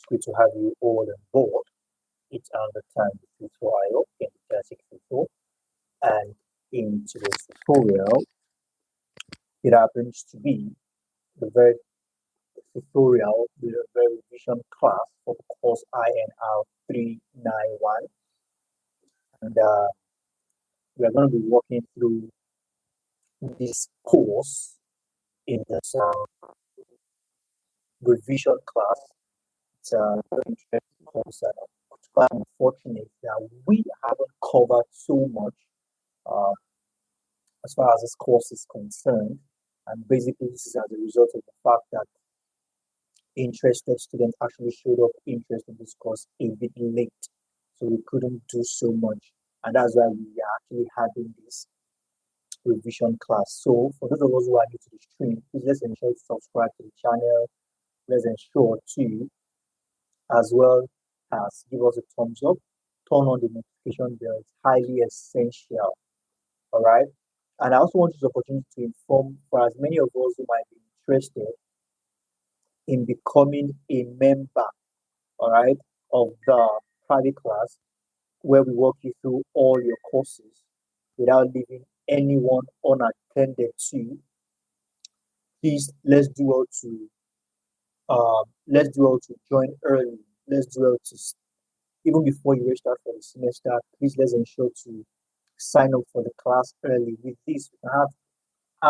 good to have you all on board. It's another time with tutorial in the classic tutorial, and in today's tutorial, it happens to be the very tutorial with a very revision class for the course INR391, and we are going to be walking through this course in this revision class. It's a very interesting course, and it's quite unfortunate that we haven't covered so much uh, as far as this course is concerned. And basically, this is as a result of the fact that interested students actually showed up interest in this course a bit late. So we couldn't do so much. And that's why we are actually having this revision class. So for those of us who are new to the stream, please let's ensure to subscribe to the channel. Let's ensure to, as well as give us a thumbs up, turn on the notification bell. It's highly essential. All right. And I also want this opportunity to inform for as many of us who might be interested in becoming a member, all right, of the private class, where we walk you through all your courses without leaving anyone unattended to. Please let's do well to join early. Let's do well to, even before you register for the semester, please let's ensure to sign up for the class early. With this, we can have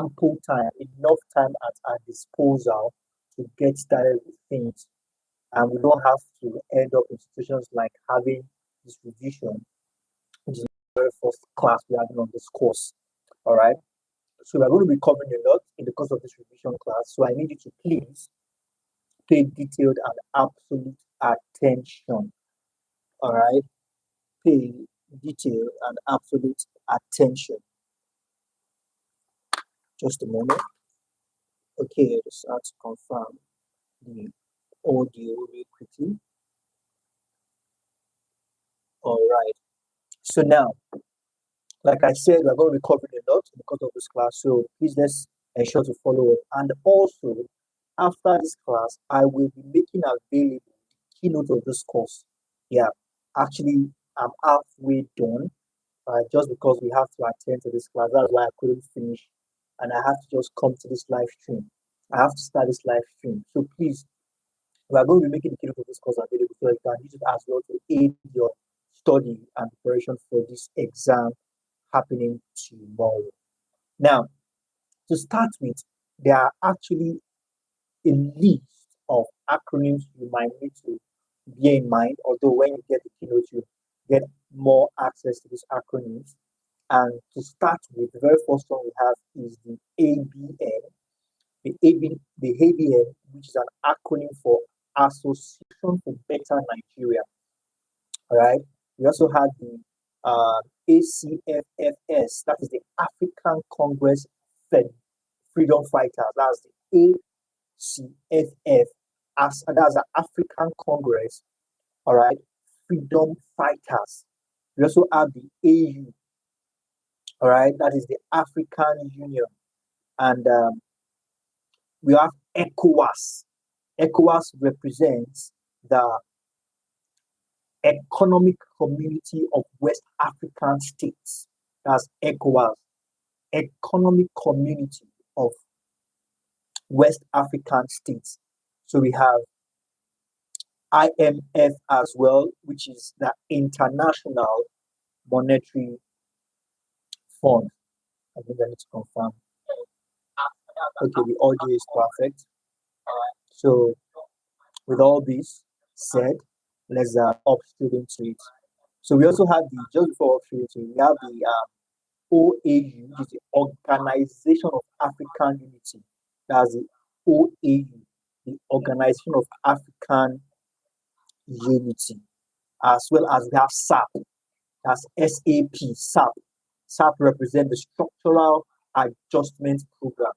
ample time, enough time at our disposal to get started with things. And we don't have to end up in situations like having this revision, which is the very first class we're having on this course. All right. So we're going to be covering a lot in the course of this revision class. So I need you to please pay detailed and absolute attention. All right. Pay detailed and absolute attention. Just a moment. Okay, I just have to confirm the audio real quickly. All right. So now, like I said, we're going to be covering a lot in the course of this class. So please let's ensure to follow up. And also, after this class, I will be making available the keynote of this course. Yeah, actually, I'm halfway done. Just because we have to attend to this class, that's why I couldn't finish, and I have to just come to this live stream. I have to start this live stream. So please, we are going to be making the keynote of this course available so you can use it as well to aid your study and preparation for this exam happening tomorrow. Now, to start with, there are actually a list of acronyms you might need to bear in mind, although when you get the keynote, you get more access to these acronyms. And to start with, the very first one we have is the ABN. The ABN, which is an acronym for Association for Better Nigeria. All right. We also have the ACFFS, that is the African Congress Freedom Fighters. That's the ACFF, that's the African Congress, all right, Freedom Fighters. We also have the AU, all right, that is the African Union, and we have ECOWAS. ECOWAS represents the Economic Community of West African States. That's ECOWAS, Economic Community of West African States. So we have IMF as well, which is the International Monetary Fund. I think I need to confirm. Okay, the audio is perfect. So with all this said, let's up straight into it. So we also have the, just before up straight into it, we have the OAU, which is the Organization of African Unity. That's the OAU, the Organization of African Unity, as well as we have SAP. That's SAP, SAP. SAP represents the Structural Adjustment Program.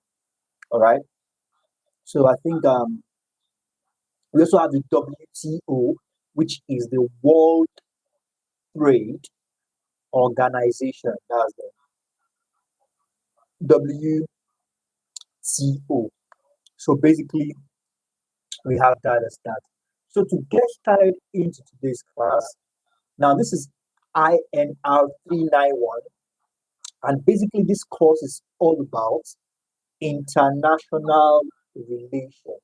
All right. So I think we also have the WTO, which is the World Trade Organization. That's the WTO. So basically, we have that as that. So to get started into today's class, now this is INR391, and basically this course is all about international relations.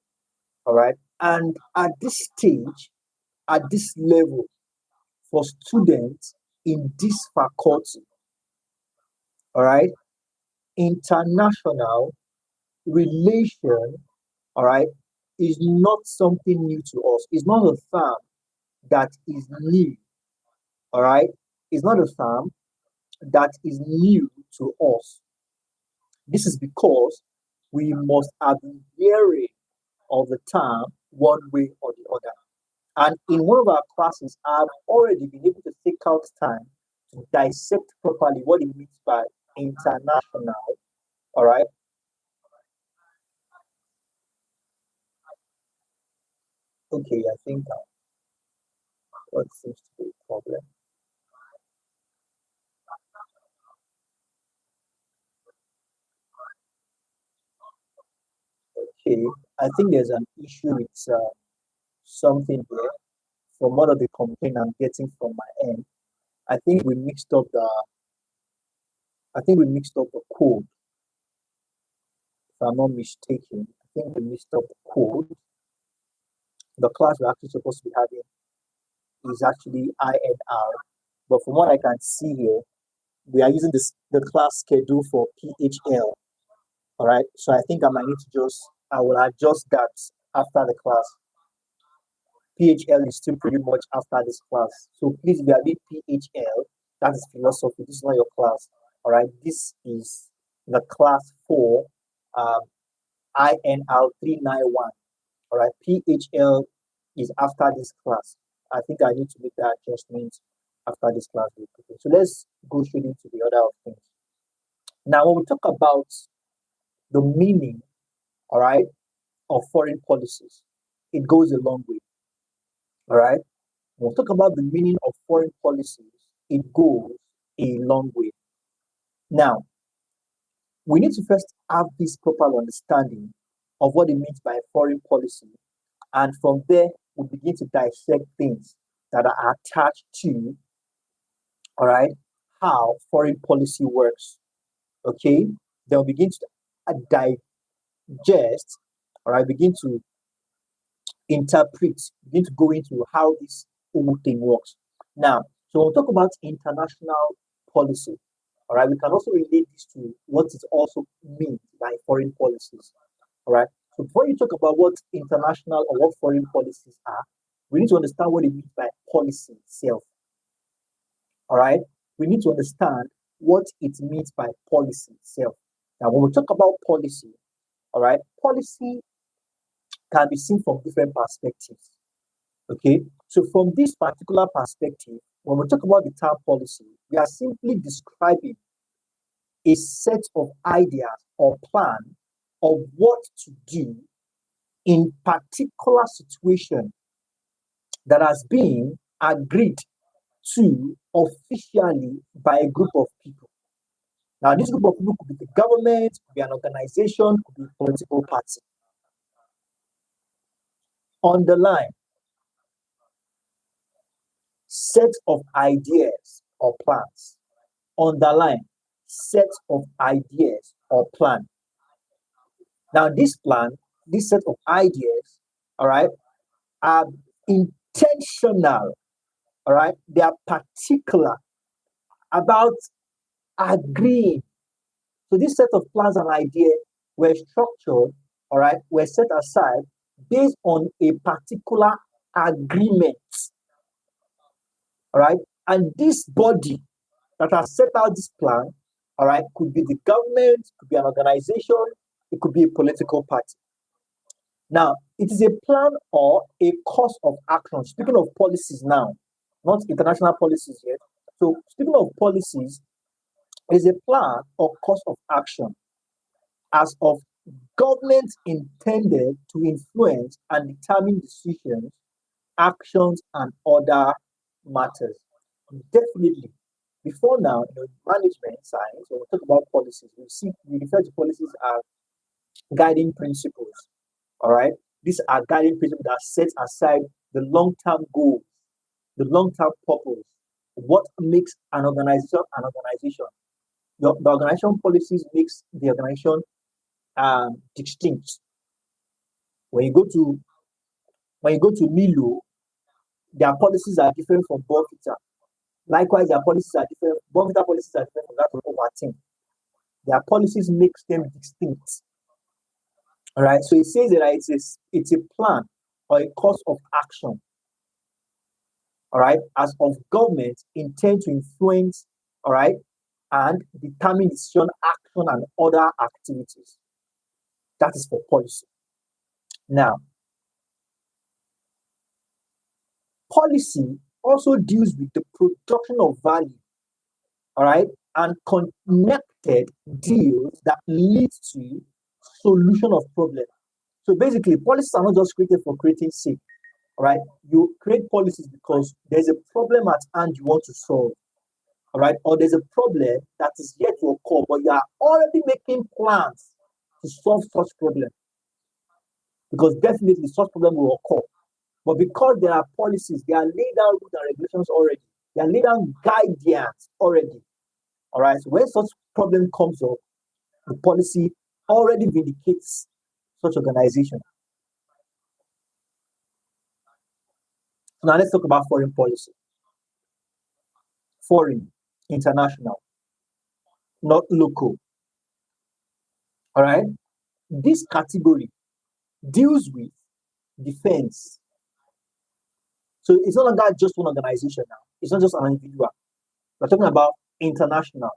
All right. And at this stage, at this level, for students in this faculty, all right, international relation, all right, is not something new to us. It's not a term that is new, all right. It's not a term that is new to us. This is because we must have been hearing of the term one way or the other. And in one of our classes, I've already been able to take out time to dissect properly what it means by international. All right. Okay, I think what seems to be a problem. Okay, I think there's an issue with something here from one of the complaint I'm getting from my end. I think we mixed up the code, if I'm not mistaken. I think we mixed up the code. The class we're actually supposed to be having is actually INR. But from what I can see here, we are using the class schedule for PHL. All right. So I think I might need to I will adjust that after the class. PHL is still pretty much after this class. So please, if you are doing PHL, that is philosophy. This is not your class. All right. This is the class for INR391. All right. PHL is after this class. I think I need to make that adjustment after this class. So let's go straight into the order of things. Now, when we talk about the meaning, all right, of foreign policies, it goes a long way. All right. When we talk about the meaning of foreign policies, it goes a long way. Now, we need to first have this proper understanding of what it means by foreign policy. And from there, we begin to dissect things that are attached to, all right, how foreign policy works. Okay. They'll begin to digest, all right, begin to interpret, begin to go into how this whole thing works. Now, so we'll talk about international policy. All right, we can also relate this to what it also means by foreign policies. All right, so before you talk about what international or what foreign policies are, we need to understand what it means by policy itself. All right, we need to understand what it means by policy itself. Now, when we talk about policy, all right, policy can be seen from different perspectives. Okay, so from this particular perspective, when we talk about the term policy, we are simply describing a set of ideas or plan of what to do in particular situation that has been agreed to officially by a group of people. Now, this group of people could be the government, could be an organization, could be a political party. On the line, set of ideas or plans. Underline, set of ideas or plan. Now, this plan, this set of ideas, all right, are intentional, all right, they are particular about agreeing. So, this set of plans and ideas were structured, all right, were set aside based on a particular agreement, all right, and this body that has set out this plan, all right, could be the government, could be an organization, it could be a political party. Now, it is a plan or a course of action. Speaking of policies now, not international policies yet. So, speaking of policies, it is a plan or course of action as of government intended to influence and determine decisions, actions, and other matters. Definitely. Before now, management science, when we talk about policies, we refer to policies as guiding principles. All right. These are guiding principles that set aside the long-term goals, the long-term purpose, what makes an organization an organization. The organization policies makes the organization distinct. When you go to Milo, their policies are different from Bonfita. Likewise, their policies are different. Bonfita policies are different from that of Overton. Their policies makes them distinct. All right. So it says that it's a plan or a course of action. All right, as of government intend to influence, all right, and determine decision, action, and other activities. That is for policy. Now, policy also deals with the production of value, all right, and connected deals that lead to solution of problem. So basically, policies are not just created for creating sake, all right. You create policies because there's a problem at hand you want to solve, all right, or there's a problem that is yet to occur, but you are already making plans to solve such problem, because definitely such problem will occur. But because there are policies, they are laid down rules and regulations already. They are laid down guidance already. All right. So when such problem comes up, the policy already vindicates such organization. Now let's talk about foreign policy. Foreign, international, not local. All right. This category deals with defense. So it's no longer just one organization now. It's not just an individual. We're talking about international.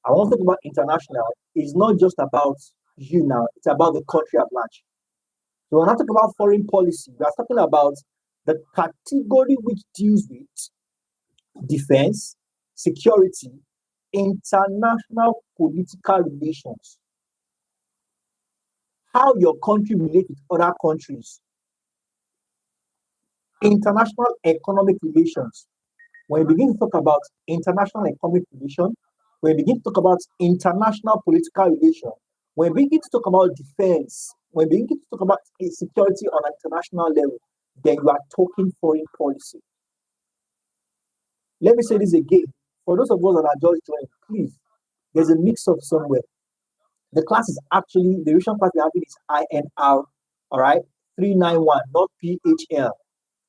I want to talk about international. It's not just about you now. It's about the country at large. So when I talk about foreign policy, we are talking about the category which deals with defense, security, international political relations, how your country relates with other countries, international economic relations. When we begin to talk about international economic relations, when we begin to talk about international political relations, when we begin to talk about defense, when we begin to talk about security on an international level, then you are talking foreign policy. Let me say this again. For those of us that are just joining, please, there's a mix-up somewhere. The class is actually, the revision class we're having is INR, all right, 391, not PHL.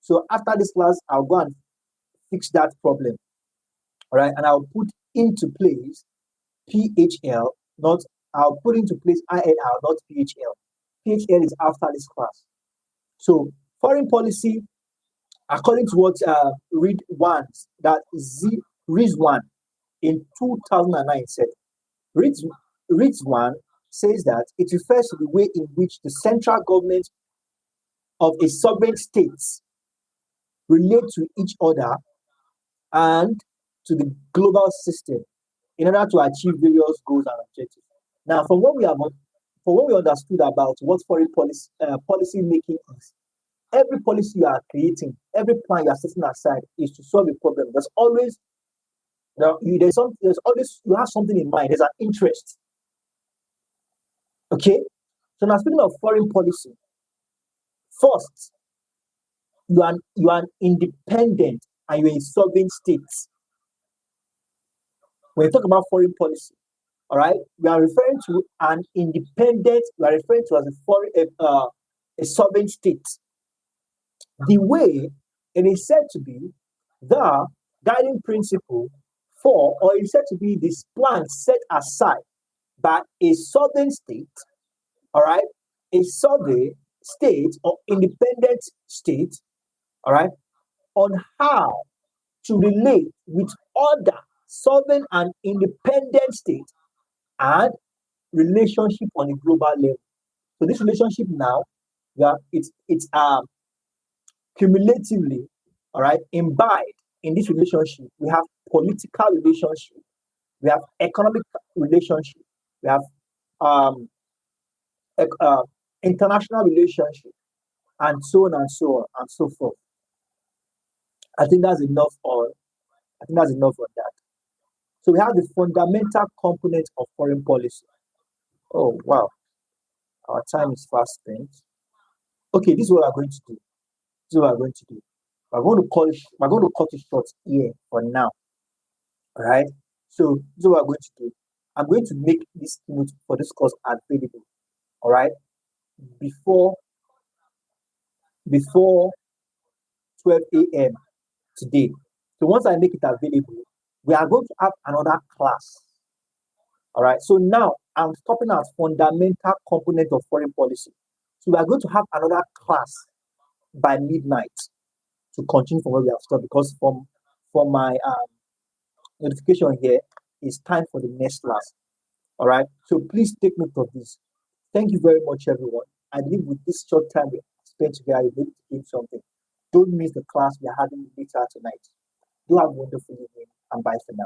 So after this class, I'll go and fix that problem, all right, and I'll put into place PHL, not, I'll put into place INR, not PHL. PHL is after this class. So foreign policy, according to what Read One, that Rizwan in 2009 said, Rizwan says that it refers to the way in which the central government of a sovereign state relate to each other and to the global system in order to achieve various goals and objectives. Now, from what we understood about what foreign policy making is, every policy you are creating, every plan you are setting aside is to solve a problem. There's always you have something in mind. There's an interest. Okay. So now speaking of foreign policy, first, you are independent and you're a sovereign state. When you talk about foreign policy, all right, we are referring to an independent. We are referring to as a sovereign state. The way it is said to be the guiding principle for, or it is said to be this plan set aside by a sovereign state, all right, a sovereign state or independent state, all right, on how to relate with other sovereign and independent states and relationship on a global level. So this relationship now, it's cumulatively, all right, imbibed in this relationship. We have political relationship, we have economic relationship, we have international relationship, and so on and so on and so forth. I think that's enough on that. So we have the fundamental component of foreign policy. Oh wow, our time is fast spent. Okay, this is what we're going to do. We're going to cut it short here for now. All right. So this is what we're going to do. I'm going to make this note for this course available. All right. Before before 12 a.m. today. So once I make it available, we are going to have another class. All right. So now I'm stopping at fundamental component of foreign policy. So we are going to have another class by midnight to continue from where we have stopped because from my notification here, it's time for the next class. All right. So please take note of this. Thank you very much, everyone. I believe with this short time we spent together, you're able to gain something. Don't miss the class we are having later tonight. Do have a wonderful evening and bye for now.